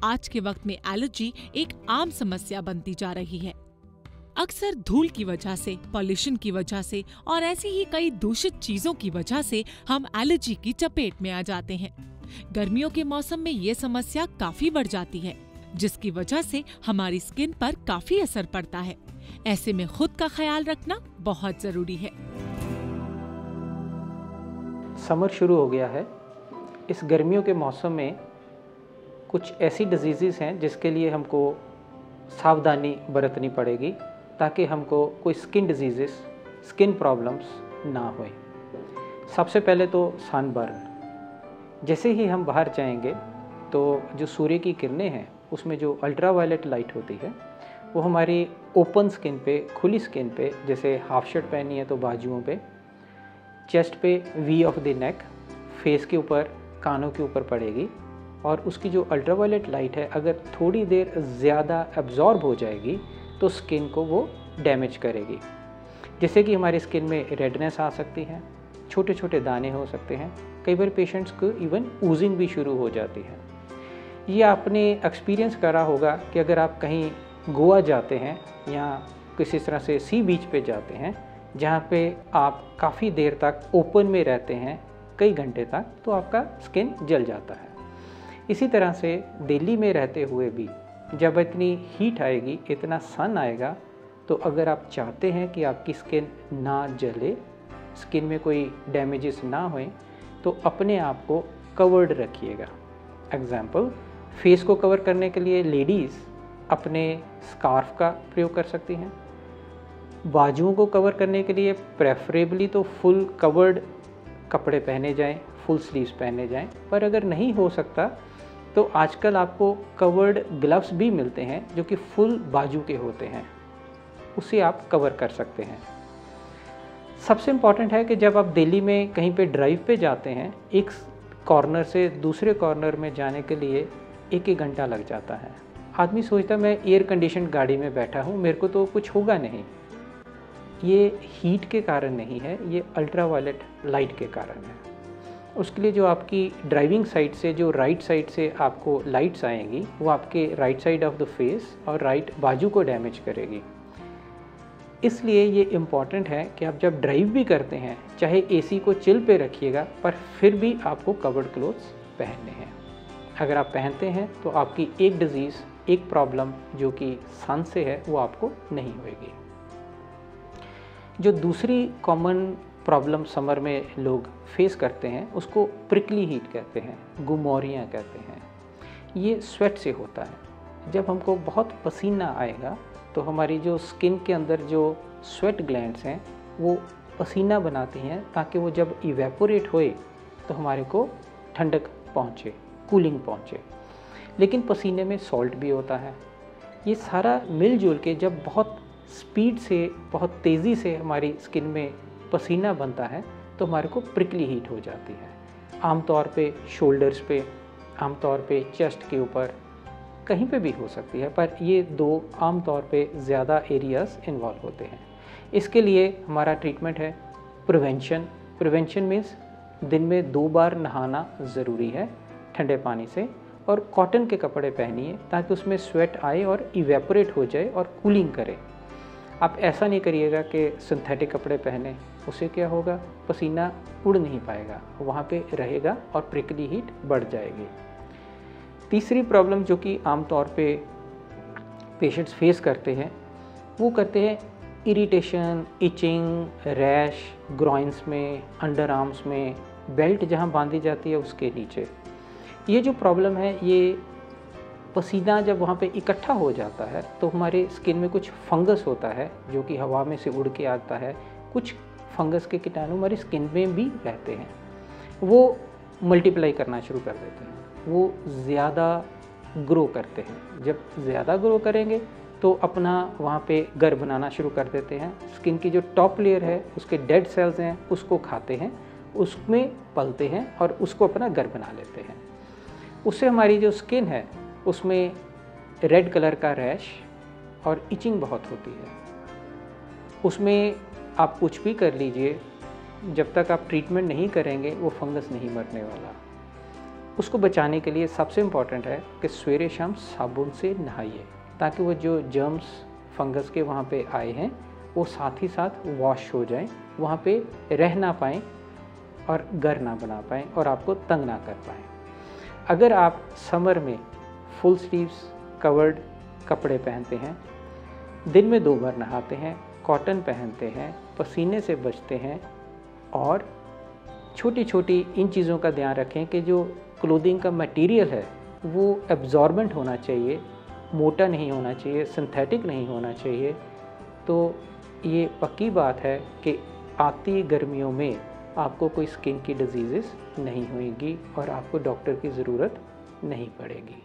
आज के वक्त में एलर्जी एक आम समस्या बनती जा रही है। अक्सर धूल की वजह से, पॉल्यूशन की वजह से और ऐसी ही कई दूषित चीजों की वजह से हम एलर्जी की चपेट में आ जाते हैं। गर्मियों के मौसम में ये समस्या काफी बढ़ जाती है, जिसकी वजह से हमारी स्किन पर काफी असर पड़ता है। ऐसे में खुद का ख्याल रखना बहुत जरूरी है। समर शुरू हो गया है। इस गर्मियों के मौसम में कुछ ऐसी डिजीज़ हैं जिसके लिए हमको सावधानी बरतनी पड़ेगी ताकि हमको कोई स्किन डिजीज़, स्किन प्रॉब्लम्स ना होए। सबसे पहले तो सनबर्न। जैसे ही हम बाहर जाएंगे तो जो सूर्य की किरणें हैं उसमें जो अल्ट्रावायलेट लाइट होती है वो हमारी ओपन स्किन पे, खुली स्किन पे, जैसे हाफ शर्ट पहनी है तो बाजुओं पे, चेस्ट पे, V of the neck, face के ऊपर, कानों के ऊपर पड़ेगी। और उसकी जो अल्ट्रावायलेट लाइट है अगर थोड़ी देर ज़्यादा एब्जॉर्ब हो जाएगी तो स्किन को वो डैमेज करेगी। जैसे कि हमारी स्किन में रेडनेस आ सकती है, छोटे छोटे दाने हो सकते हैं, कई बार पेशेंट्स को इवन ऊजिंग भी शुरू हो जाती है। ये आपने एक्सपीरियंस करा होगा कि अगर आप कहीं गोवा जाते हैं या किसी तरह से सी बीच पे जाते हैं जहाँ पे आप काफ़ी देर तक ओपन में रहते हैं, कई घंटे तक, तो आपका स्किन जल जाता है। इसी तरह से दिल्ली में रहते हुए भी जब इतनी हीट आएगी, इतना सन आएगा, तो अगर आप चाहते हैं कि आपकी स्किन ना जले, स्किन में कोई डैमेजेस ना होए, तो अपने आप को कवर्ड रखिएगा। एग्जाम्पल, फेस को कवर करने के लिए लेडीज़ अपने स्कार्फ का प्रयोग कर सकती हैं। बाजुओं को कवर करने के लिए प्रेफरेबली तो फुल कवर्ड कपड़े पहने जाएं, फुल स्लीव्स पहने जाएं। पर अगर नहीं हो सकता तो आजकल आपको कवर्ड ग्लव्स भी मिलते हैं जो कि फुल बाजू के होते हैं, उसे आप कवर कर सकते हैं। सबसे इम्पॉर्टेंट है कि जब आप दिल्ली में कहीं पे ड्राइव पे जाते हैं, एक कॉर्नर से दूसरे कॉर्नर में जाने के लिए 1-1 घंटा लग जाता है। आदमी सोचता मैं एयर कंडीशन गाड़ी में बैठा हूँ, मेरे को तो कुछ होगा नहीं। ये हीट के कारण नहीं है, ये अल्ट्रावायलेट लाइट के कारण है। उसके लिए जो आपकी ड्राइविंग साइड से, जो राइट साइड से आपको लाइट्स आएंगी, वो आपके right side of the face और राइट बाजू को डैमेज करेगी। इसलिए ये इम्पॉर्टेंट है कि आप जब ड्राइव भी करते हैं, चाहे एसी को चिल पे रखिएगा, पर फिर भी आपको कवर्ड क्लोथ्स पहनने हैं। अगर आप पहनते हैं तो आपकी एक डिजीज़, एक प्रॉब्लम जो कि सन से है, वो आपको नहीं होएगी। जो दूसरी कॉमन प्रॉब्लम समर में लोग फेस करते हैं उसको प्रिकली हीट कहते हैं, गुमौरियाँ कहते हैं। ये स्वेट से होता है। जब हमको बहुत पसीना आएगा तो हमारी जो स्किन के अंदर जो स्वेट ग्लैंड्स हैं वो पसीना बनाती हैं ताकि वो जब इवेपोरेट होए तो हमारे को ठंडक पहुँचे, कूलिंग पहुँचे। लेकिन पसीने में सॉल्ट भी होता है। ये सारा मिलजुल के जब बहुत स्पीड से, बहुत तेज़ी से हमारी स्किन में पसीना बनता है तो हमारे को प्रिकली हीट हो जाती है। आमतौर पे शोल्डर्स पे, आमतौर पे चेस्ट के ऊपर, कहीं पे भी हो सकती है, पर ये दो आमतौर पे ज़्यादा एरियाज़ इन्वॉल्व होते हैं। इसके लिए हमारा ट्रीटमेंट है प्रिवेंशन। प्रिवेंशन मीन्स दिन में 2 बार नहाना ज़रूरी है ठंडे पानी से, और कॉटन के कपड़े पहनिए ताकि उसमें स्वेट आए और इवेपोरेट हो जाए और कूलिंग करे। आप ऐसा नहीं करिएगा कि सिंथेटिक कपड़े पहने, उससे क्या होगा, पसीना उड़ नहीं पाएगा, वहाँ पे रहेगा और प्रिकली हीट बढ़ जाएगी। तीसरी प्रॉब्लम जो कि आमतौर पे पेशेंट्स फेस करते हैं, वो करते हैं इरिटेशन, इचिंग, रैश, ग्रॉइंस में, अंडर आर्म्स में, बेल्ट जहाँ बांधी जाती है उसके नीचे। ये जो प्रॉब्लम है, ये पसीना जब वहाँ पे इकट्ठा हो जाता है तो हमारे स्किन में कुछ फंगस होता है जो कि हवा में से उड़ के आता है। कुछ फंगस के कीटाणु हमारी स्किन में भी रहते हैं, वो मल्टीप्लाई करना शुरू कर देते हैं, वो ज़्यादा ग्रो करते हैं। जब ज़्यादा ग्रो करेंगे तो अपना वहाँ पे घर बनाना शुरू कर देते हैं। स्किन की जो टॉप लेयर है उसके डेड सेल्स हैं उसको खाते हैं, उसमें पलते हैं और उसको अपना घर बना लेते हैं। उससे हमारी जो स्किन है उसमें रेड कलर का रैश और इचिंग बहुत होती है। उसमें आप कुछ भी कर लीजिए, जब तक आप ट्रीटमेंट नहीं करेंगे वो फंगस नहीं मरने वाला। उसको बचाने के लिए सबसे इम्पॉर्टेंट है कि सवेरे शाम साबुन से नहाइए, ताकि वो जो जर्म्स फंगस के वहाँ पे आए हैं वो साथ ही साथ वॉश हो जाएं, वहाँ पे रह ना पाएँ और घर ना बना पाएँ और आपको तंग ना कर पाएँ। अगर आप समर में फुल स्लीव्स कवर्ड कपड़े पहनते हैं, दिन में 2 बार नहाते हैं, कॉटन पहनते हैं, पसीने से बचते हैं और छोटी छोटी इन चीज़ों का ध्यान रखें कि जो क्लोथिंग का मटेरियल है वो एब्जॉर्बेंट होना चाहिए, मोटा नहीं होना चाहिए, सिंथेटिक नहीं होना चाहिए। तो ये पक्की बात है कि आती गर्मियों में आपको कोई स्किन की डिजीज़ेस नहीं होएगी और आपको डॉक्टर की ज़रूरत नहीं पड़ेगी।